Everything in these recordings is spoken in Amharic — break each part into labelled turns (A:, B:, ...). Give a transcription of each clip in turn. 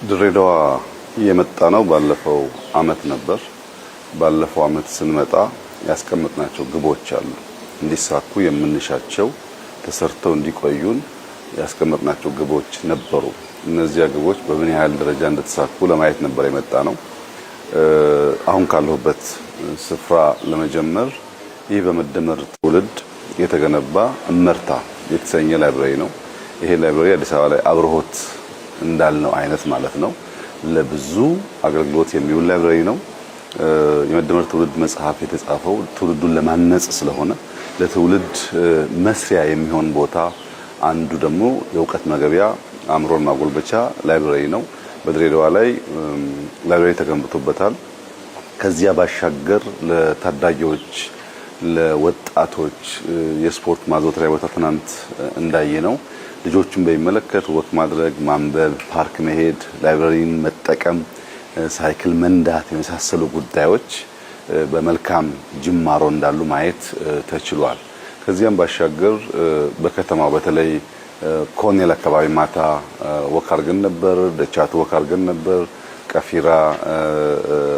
A: ድሬዳዋ የመጣ ነው ባለፈው አመት ነበር። ባለፈው አመት ስንመጣ ያስቀመጥናቸው ግቦች አሉ እንዲሳኩ የምንሻቸው ተሰርተው እንዲቆዩን ያስቀመጥናቸው ግቦች ነበሩ። እነዚያ ግቦች በምን ያህል ደረጃ እንደተሳኩ ለማየት ነበር የመጣ ነው። አሁን ካለሁበት ስፍራ ለመጀመር ይህ በመደመር ትውልድ የተገነባ እመርታ የተሰኘ ላይብረሪ ነው። ይሄ ላይብረሪ አዲስ አበባ ላይ አብርሆት እንዳልነው አይነት ማለት ነው። ለብዙ አገልግሎት የሚውል ላይብረሪ ነው። የመደመር ትውልድ መጽሐፍ የተጻፈው ትውልዱን ለማነጽ ስለሆነ ለትውልድ መስሪያ የሚሆን ቦታ አንዱ ደግሞ የእውቀት መገቢያ አእምሮን ማጎልበቻ ላይብረሪ ነው። በድሬዳዋ ላይ ላይብረሪ ተገንብቶበታል። ከዚያ ባሻገር ለታዳጊዎች ለወጣቶች የስፖርት ማዘውተሪያ ቦታ ትናንት እንዳየነው ልጆችን በሚመለከት ወክ ማድረግ፣ ማንበብ፣ ፓርክ መሄድ፣ ላይብረሪን መጠቀም፣ ሳይክል መንዳት የመሳሰሉ ጉዳዮች በመልካም ጅማሮ እንዳሉ ማየት ተችሏል። ከዚያም ባሻገር በከተማው በተለይ ኮኔል አካባቢ ማታ ወክ አድርገን ነበር፣ ደቻቱ ወክ አድርገን ነበር፣ ቀፊራ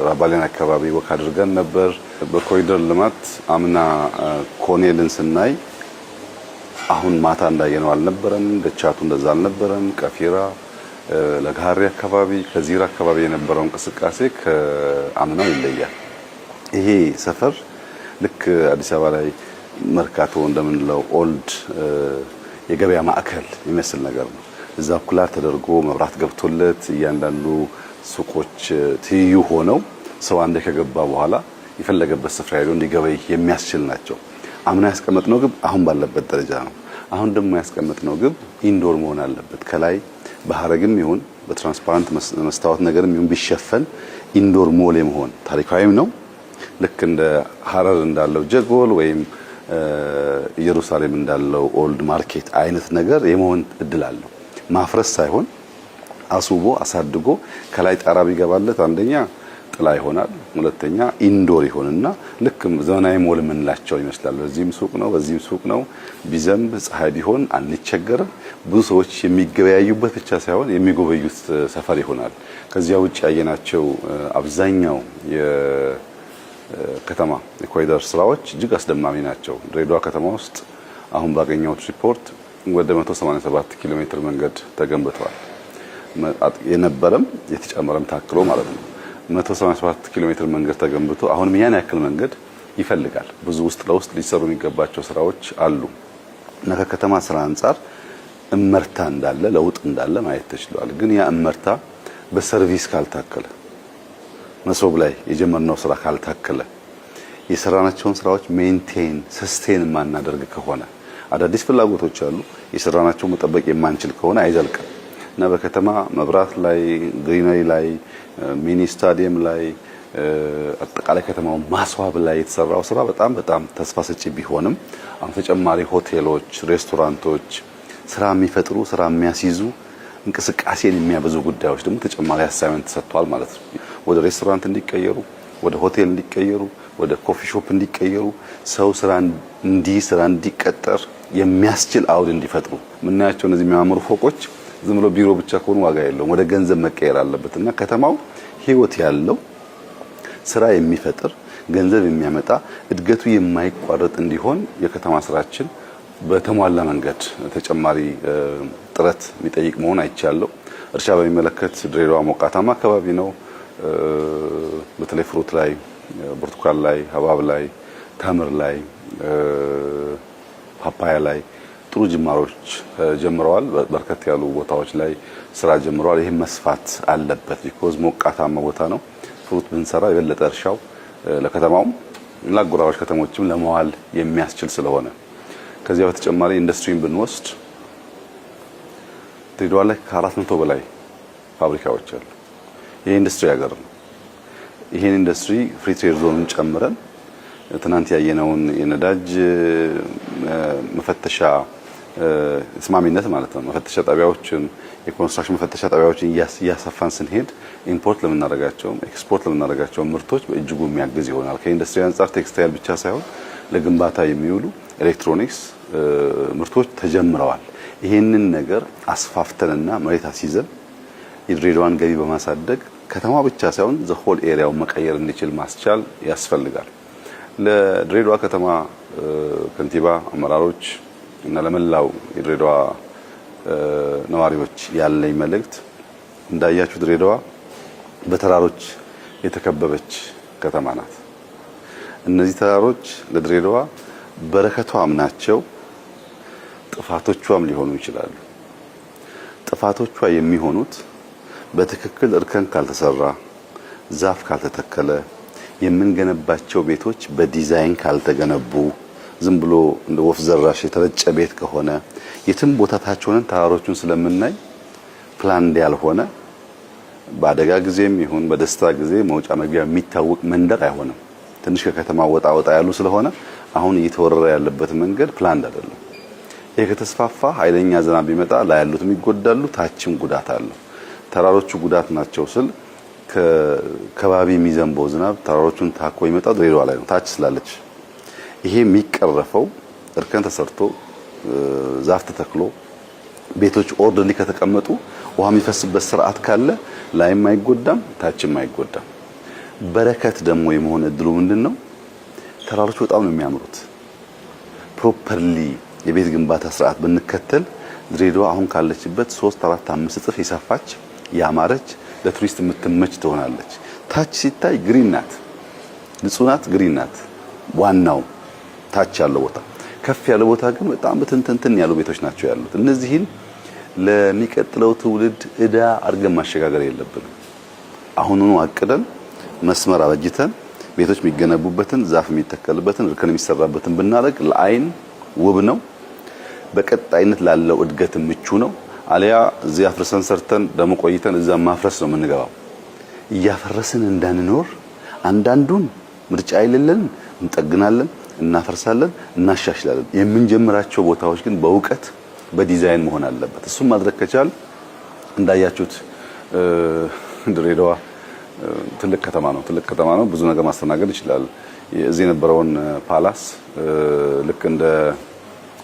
A: ራባሌን አካባቢ ወክ አድርገን ነበር። በኮሪደር ልማት አምና ኮኔልን ስናይ አሁን ማታ እንዳየነው አልነበረም። ደቻቱ እንደዛ አልነበረም። ቀፊራ ለጋሪ አካባቢ ከዚራ አካባቢ የነበረው እንቅስቃሴ ከአምናው ይለያል። ይሄ ሰፈር ልክ አዲስ አበባ ላይ መርካቶ እንደምንለው ኦልድ የገበያ ማዕከል የሚመስል ነገር ነው። እዛ ኩላር ተደርጎ መብራት ገብቶለት እያንዳንዱ ሱቆች ትይዩ ሆነው ሰው አንዴ ከገባ በኋላ የፈለገበት ስፍራ ሄዶ እንዲገበይ የሚያስችል ናቸው። አምና ያስቀመጥነው ግብ አሁን ባለበት ደረጃ ነው። አሁን ደግሞ ያስቀመጥነው ግብ ኢንዶር መሆን አለበት። ከላይ በሐረግም ይሁን በትራንስፓረንት መስታወት ነገርም ይሁን ቢሸፈን ኢንዶር ሞል የመሆን ታሪካዊም ነው። ልክ እንደ ሐረር እንዳለው ጀጎል ወይም ኢየሩሳሌም እንዳለው ኦልድ ማርኬት አይነት ነገር የመሆን እድል አለው። ማፍረስ ሳይሆን አስውቦ አሳድጎ ከላይ ጣራ ቢገባለት አንደኛ ጥላ ይሆናል፣ ሁለተኛ ኢንዶር ይሆንና ልክ ዘመናዊ ሞል የምንላቸው ይመስላል። በዚህም ሱቅ ነው፣ በዚህም ሱቅ ነው። ቢዘንብ ፀሐይ ቢሆን አንቸገርም። ብዙ ሰዎች የሚገበያዩበት ብቻ ሳይሆን የሚጎበዩት ሰፈር ይሆናል። ከዚያ ውጭ ያየናቸው አብዛኛው የከተማ የኮሪደር ስራዎች እጅግ አስደማሚ ናቸው። ድሬዳዋ ከተማ ውስጥ አሁን ባገኘሁት ሪፖርት ወደ 187 ኪሎ ሜትር መንገድ ተገንብቷል። የነበረም የተጨመረም ታክሎ ማለት ነው። 187 ኪሎ ሜትር መንገድ ተገንብቶ አሁንም ያን ያክል መንገድ ይፈልጋል። ብዙ ውስጥ ለውስጥ ሊሰሩ የሚገባቸው ስራዎች አሉ እና ከከተማ ስራ አንጻር እመርታ እንዳለ ለውጥ እንዳለ ማየት ተችሏል። ግን ያ እመርታ በሰርቪስ ካልታከለ መሶብ ላይ የጀመርነው ስራ ካልታከለ የሰራናቸውን ስራዎች ሜንቴን ሰስቴን ማናደርግ ከሆነ አዳዲስ ፍላጎቶች አሉ የሰራናቸው መጠበቅ የማንችል ከሆነ አይዘልቅም እና በከተማ መብራት ላይ ግሪነሪ ላይ ሚኒ ስታዲየም ላይ አጠቃላይ ከተማው ማስዋብ ላይ የተሰራው ስራ በጣም ተስፋ ሰጪ ቢሆንም አሁን ተጨማሪ ሆቴሎች፣ ሬስቶራንቶች ስራ የሚፈጥሩ ስራ የሚያስይዙ እንቅስቃሴን የሚያበዙ ጉዳዮች ደግሞ ተጨማሪ አሳይመንት ተሰጥቷል ማለት ነው። ወደ ሬስቶራንት እንዲቀየሩ፣ ወደ ሆቴል እንዲቀየሩ፣ ወደ ኮፊ ሾፕ እንዲቀየሩ ሰው ስራ እንዲቀጠር የሚያስችል አውድ እንዲፈጥሩ ምናያቸው እነዚህ የሚያማምሩ ፎቆች ዝም ብሎ ቢሮ ብቻ ከሆኑ ዋጋ የለውም። ወደ ገንዘብ መቀየር አለበትና ከተማው ህይወት ያለው ስራ የሚፈጥር ገንዘብ የሚያመጣ እድገቱ የማይቋረጥ እንዲሆን የከተማ ስራችን በተሟላ መንገድ ተጨማሪ ጥረት የሚጠይቅ መሆን አይቻለው። እርሻ በሚመለከት ድሬዳዋ ሞቃታማ አካባቢ ነው። በተለይ ፍሩት ላይ፣ ብርቱካን ላይ፣ ሀባብ ላይ፣ ተምር ላይ፣ ፓፓያ ላይ ጥሩ ጅማሮች ጀምረዋል። በርከት ያሉ ቦታዎች ላይ ስራ ጀምረዋል። ይሄ መስፋት አለበት። ቢኮዝ ሞቃታማ ቦታ ነው። ፍሩት ብንሰራ የበለጠ እርሻው ለከተማውም ለአጎራባች ከተሞችም ለመዋል የሚያስችል ስለሆነ ከዚያ በተጨማሪ ኢንዱስትሪን ብንወስድ ድሬዳዋ ላይ ከ400 በላይ ፋብሪካዎች አሉ። ይሄ ኢንዱስትሪ ሀገር ነው። ይሄን ኢንዱስትሪ ፍሪ ትሬድ ዞንን ጨምረን ትናንት ያየነውን የነዳጅ መፈተሻ ተስማሚነት ማለት ነው መፈተሻ ጣቢያዎችን የኮንስትራክሽን መፈተሻ ጣቢያዎችን እያሰፋን ስንሄድ ኢምፖርት ለምናደርጋቸው ኤክስፖርት ለምናደርጋቸው ምርቶች በእጅጉ የሚያግዝ ይሆናል። ከኢንዱስትሪ አንጻር ቴክስታይል ብቻ ሳይሆን ለግንባታ የሚውሉ ኤሌክትሮኒክስ ምርቶች ተጀምረዋል። ይሄንን ነገር አስፋፍተንና መሬት አስይዘን የድሬዳዋን ገቢ በማሳደግ ከተማ ብቻ ሳይሆን ዘሆል ኤሪያው መቀየር እንዲችል ማስቻል ያስፈልጋል። ለድሬዳዋ ከተማ ከንቲባ አመራሮች እና ለመላው የድሬዳዋ ነዋሪዎች ያለኝ መልእክት እንዳያችሁ ድሬዳዋ በተራሮች የተከበበች ከተማ ናት። እነዚህ ተራሮች ለድሬዳዋ በረከቷም ናቸው፣ ጥፋቶቿም ሊሆኑ ይችላሉ። ጥፋቶቿ የሚሆኑት በትክክል እርከን ካልተሰራ፣ ዛፍ ካልተተከለ፣ የምንገነባቸው ቤቶች በዲዛይን ካልተገነቡ፣ ዝም ብሎ እንደ ወፍ ዘራሽ የተረጨ ቤት ከሆነ የትም ቦታ ታች ሆነን ተራሮቹን ስለምናይ ፕላን ያልሆነ በአደጋ ጊዜም ይሁን በደስታ ጊዜ መውጫ መግቢያ የሚታወቅ መንደር አይሆንም። ትንሽ ከከተማ ወጣ ያሉ ስለሆነ አሁን እየተወረረ ያለበት መንገድ ፕላን አይደለም። ይሄ ከተስፋፋ ኃይለኛ ዝናብ ቢመጣ ላይ ያሉትም ይጎዳሉ፣ ታችም ጉዳት አለው። ተራሮቹ ጉዳት ናቸው ስል ከባቢ የሚዘንበው ዝናብ ተራሮቹን ታኮ ይመጣው ድሬዳዋ ላይ ነው ታች ስላለች። ይሄ የሚቀረፈው እርከን ተሰርቶ ዛፍ ተተክሎ ቤቶች ኦርደርሊ ከተቀመጡ ውሃ የሚፈስበት ስርዓት ካለ ላይም አይጎዳም ታችም አይጎዳም። በረከት ደግሞ የመሆን እድሉ ምንድነው? ተራሮቹ በጣም ነው የሚያምሩት። ፕሮፐርሊ የቤት ግንባታ ስርዓት ብንከተል ድሬዳዋ አሁን ካለችበት 3 4 5 እጥፍ የሰፋች ያማረች ለቱሪስት የምትመች ትሆናለች። ታች ሲታይ ግሪን ናት፣ ንጹህ ናት፣ ግሪን ናት። ዋናው ታች ያለው ቦታ፣ ከፍ ያለው ቦታ ግን በጣም በትንትንትን ያሉ ቤቶች ናቸው ያሉት። እነዚህን ለሚቀጥለው ትውልድ እዳ አድርገን ማሸጋገር የለብንም። አሁኑኑ አቅደን መስመር አበጅተን ቤቶች የሚገነቡበትን ዛፍ የሚተከልበትን እርከን የሚሰራበትን ብናደርግ ለአይን ውብ ነው፣ በቀጣይነት ላለው እድገት ምቹ ነው። አሊያ እዚህ አፍርሰን ሰርተን ደሞ ቆይተን እዛ ማፍረስ ነው የምንገባው። እያፈረስን እንዳንኖር አንዳንዱን ምርጫ አይደለም እንጠግናለን፣ እናፈርሳለን፣ እናሻሽላለን። የምንጀምራቸው ቦታዎች ግን በእውቀት በዲዛይን መሆን አለበት። እሱም ማድረግ ከቻል እንዳያችሁት ድሬዳዋ ትልቅ ከተማ ነው። ትልቅ ከተማ ነው። ብዙ ነገር ማስተናገድ ይችላል። እዚህ የነበረውን ፓላስ ልክ እንደ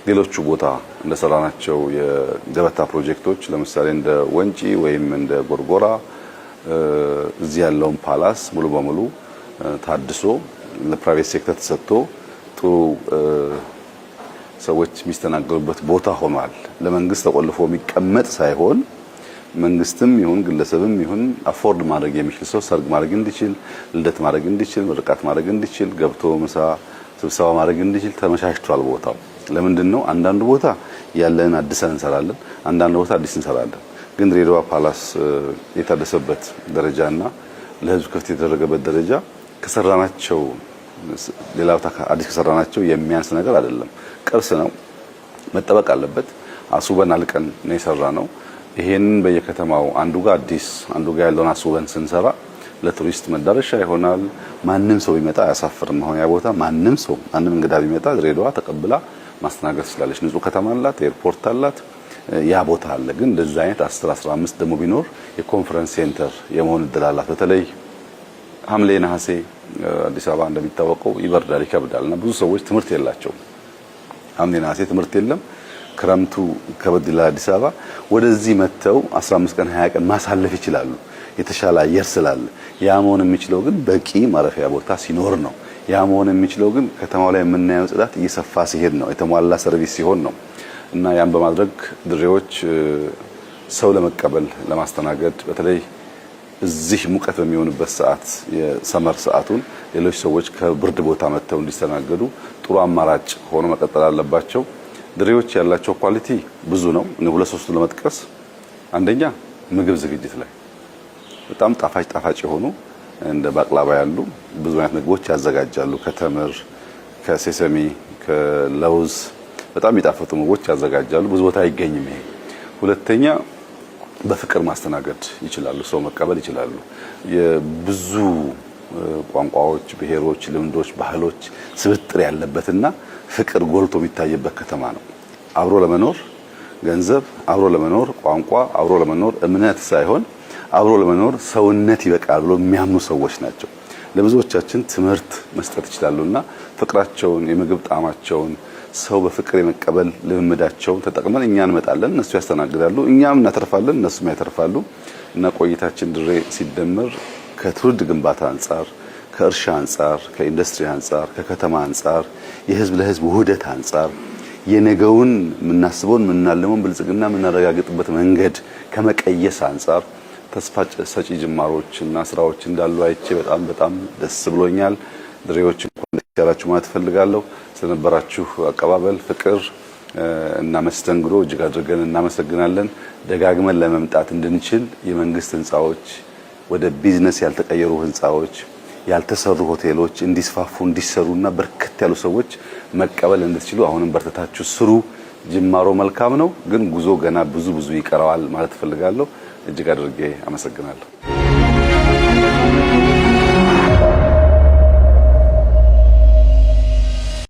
A: ሌሎቹ ቦታ እንደሰራናቸው የገበታ ፕሮጀክቶች ለምሳሌ እንደ ወንጪ ወይም እንደ ጎርጎራ እዚህ ያለውን ፓላስ ሙሉ በሙሉ ታድሶ ለፕራይቬት ሴክተር ተሰጥቶ ጥሩ ሰዎች የሚስተናገዱበት ቦታ ሆኗል። ለመንግስት ተቆልፎ የሚቀመጥ ሳይሆን መንግስትም ይሁን ግለሰብም ይሁን አፎርድ ማድረግ የሚችል ሰው ሰርግ ማድረግ እንዲችል፣ ልደት ማድረግ እንዲችል፣ ምርቃት ማድረግ እንዲችል፣ ገብቶ ምሳ ስብሰባ ማድረግ እንዲችል ተመቻችቷል ቦታው። ለምንድን ነው አንዳንድ ቦታ ያለን አዲሰን እንሰራለን፣ አንዳንድ ቦታ አዲስ እንሰራለን። ግን ድሬዳዋ ፓላስ የታደሰበት ደረጃና ለህዝብ ክፍት የተደረገበት ደረጃ ከሰራናቸው ሌላው አዲስ ከሰራናቸው የሚያንስ ነገር አይደለም። ቅርስ ነው፣ መጠበቅ አለበት። አስውበን አልቀን ነው የሰራነው። ይሄንን በየከተማው አንዱ ጋር አዲስ አንዱ ጋር ያለውን አስውበን ስንሰራ ለቱሪስት መዳረሻ ይሆናል። ማንም ሰው ቢመጣ አያሳፍርም። አሁን ያ ቦታ ማንም ሰው ማንም እንግዳ ቢመጣ ድሬዳዋ ተቀብላ ማስተናገድ ስላለች ንጹህ ከተማ አላት፣ ኤርፖርት አላት፣ ያ ቦታ አለ። ግን እንደዛ አይነት 10 15 ደግሞ ቢኖር የኮንፈረንስ ሴንተር የመሆን እድል አላት። በተለይ ሐምሌ ነሐሴ አዲስ አበባ እንደሚታወቀው ይበርዳል፣ ይከብዳል እና ብዙ ሰዎች ትምህርት የላቸውም። ሐምሌ ነሐሴ ትምህርት የለም። ክረምቱ ከበድ ይላል አዲስ አበባ። ወደዚህ መተው 15 ቀን 20 ቀን ማሳለፍ ይችላሉ፣ የተሻለ አየር ስላለ። ያ መሆን የሚችለው ግን በቂ ማረፊያ ቦታ ሲኖር ነው። ያ መሆን የሚችለው ግን ከተማው ላይ የምናየው ጽዳት እየሰፋ ሲሄድ ነው፣ የተሟላ ሰርቪስ ሲሆን ነው። እና ያን በማድረግ ድሬዎች ሰው ለመቀበል ለማስተናገድ በተለይ እዚህ ሙቀት በሚሆንበት ሰዓት የሰመር ሰዓቱን ሌሎች ሰዎች ከብርድ ቦታ መተው እንዲስተናገዱ ጥሩ አማራጭ ሆኖ መቀጠል አለባቸው። ድሬዎች ያላቸው ኳሊቲ ብዙ ነው። እኔ ሁለት ሶስቱ ለመጥቀስ አንደኛ ምግብ ዝግጅት ላይ በጣም ጣፋጭ የሆኑ እንደ ባቅላባ ያሉ ብዙ አይነት ምግቦች ያዘጋጃሉ። ከተምር፣ ከሴሰሚ፣ ከለውዝ በጣም የሚጣፍጡ ምግቦች ያዘጋጃሉ። ብዙ ቦታ አይገኝም ይሄ። ሁለተኛ በፍቅር ማስተናገድ ይችላሉ፣ ሰው መቀበል ይችላሉ። የብዙ ቋንቋዎች፣ ብሔሮች፣ ልምዶች፣ ባህሎች ስብጥር ያለበትና ፍቅር ጎልቶ የሚታይበት ከተማ ነው። አብሮ ለመኖር ገንዘብ፣ አብሮ ለመኖር ቋንቋ፣ አብሮ ለመኖር እምነት ሳይሆን አብሮ ለመኖር ሰውነት ይበቃል ብሎ የሚያምኑ ሰዎች ናቸው። ለብዙዎቻችን ትምህርት መስጠት ይችላሉና ፍቅራቸውን፣ የምግብ ጣዕማቸውን፣ ሰው በፍቅር የመቀበል ልምምዳቸውን ተጠቅመን እኛ እንመጣለን፣ እነሱ ያስተናግዳሉ፣ እኛም እናተርፋለን፣ እነሱም ያተርፋሉ። እና ቆይታችን ድሬ ሲደመር ከትውልድ ግንባታ አንጻር፣ ከእርሻ አንጻር፣ ከኢንዱስትሪ አንጻር፣ ከከተማ አንጻር፣ የህዝብ ለህዝብ ውህደት አንጻር የነገውን የምናስበውን የምናልመውን ብልጽግና የምናረጋግጥበት መንገድ ከመቀየስ አንጻር ተስፋ ሰጪ ጅማሮች እና ስራዎች እንዳሉ አይቼ በጣም ደስ ብሎኛል። ድሬዎች እንኳን ደስ ያላችሁ ማለት ፈልጋለሁ። ስለነበራችሁ አቀባበል፣ ፍቅር እና መስተንግዶ እጅግ አድርገን እናመሰግናለን። ደጋግመን ለመምጣት እንድንችል የመንግስት ህንጻዎች ወደ ቢዝነስ ያልተቀየሩ ህንጻዎች፣ ያልተሰሩ ሆቴሎች እንዲስፋፉ እንዲሰሩና በርከት ያሉ ሰዎች መቀበል እንድትችሉ አሁንም በርተታችሁ ስሩ። ጅማሮ መልካም ነው፣ ግን ጉዞ ገና ብዙ ይቀረዋል ማለት ፈልጋለሁ። እጅግ አድርጌ አመሰግናለሁ።